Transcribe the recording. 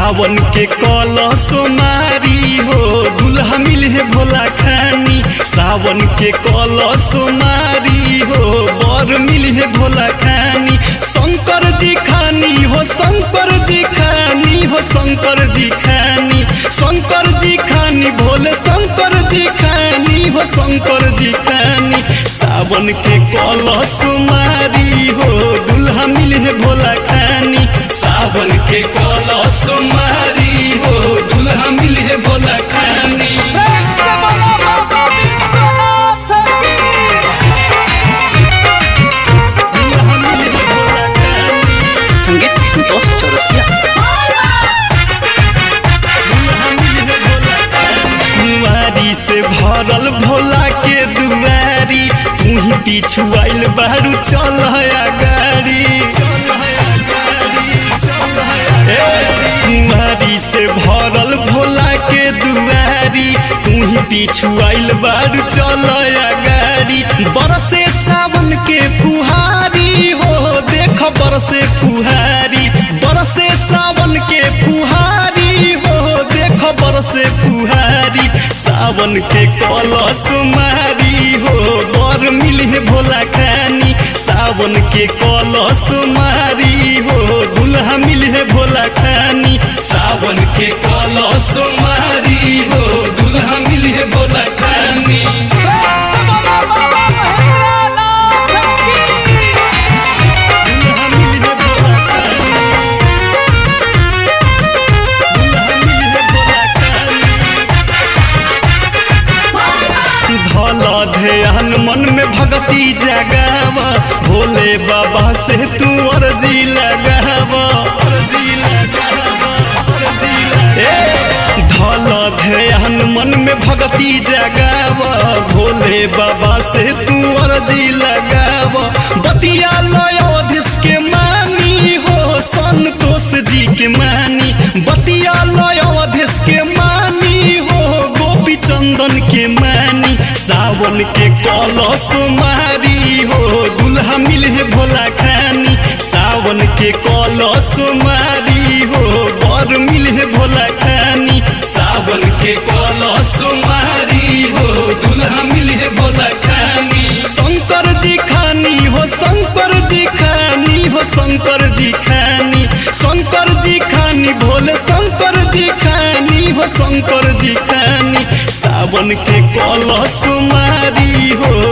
सावन के कलश मारी हो दुल्हा मिले भोला खानी। सावन के कलश मारी हो बर मिले भोला खानी। शंकर जी खानी हो शंकर जी खानी हो शंकर जी खानी। शंकर जी खानी भोले शंकर जी खानी हो शंकर जी खानी। सावन के कलश मारी हो दुल्हा मिले भोला खानी। सावन के कलश मारी हो दुल्हा मिले भोला खानी। संगीत संतोष चौरसिया। कुंवारी से भरल भोला के दुआरी तू ही पीछू आइल बारू चल गाड़ी। कुंवारी से भरल भोला के दुआरी तू ही पीछू आइल बारू चल गाड़ी। बरसे सावन के फुहारी हो देख बरसे फुहारी। बरसे सावन के फुहारी हो देख बरसे फुहारी। सावन के कलश मारी हो बर मिले भोला खानी। सावन के कलश मारी हो दुल्हा मिले भोला खानी। सावन के कलश मारी हो दुल्हा मिले भोला खानी। ध्यान मन में भक्ति जगावा भोले बाबा से तू अर्जी लगावा। धल ध्यान मन में भक्ति जगावा भोले बाबा से तू अर्जी लगावा। बतिया लयोधिस के मानी हो संतोष जी के मानी। बतिया लयोधिस के मानी हो गोपी चंदन के मानी। सावन के कलश मारी हो दुल्हा मिले भोला खानी। सावन के कलश मारी हो बर मिले भोला खानी। सावन के कलश मारी हो दुल्हा मिले भोला खानी। शंकर जी खानी हो शंकर जी खानी हो शंकर जी खानी। शंकर जी खानी भोले शंकर जी खानी हो शंकर जी खानी। सावन के कलश मारी हो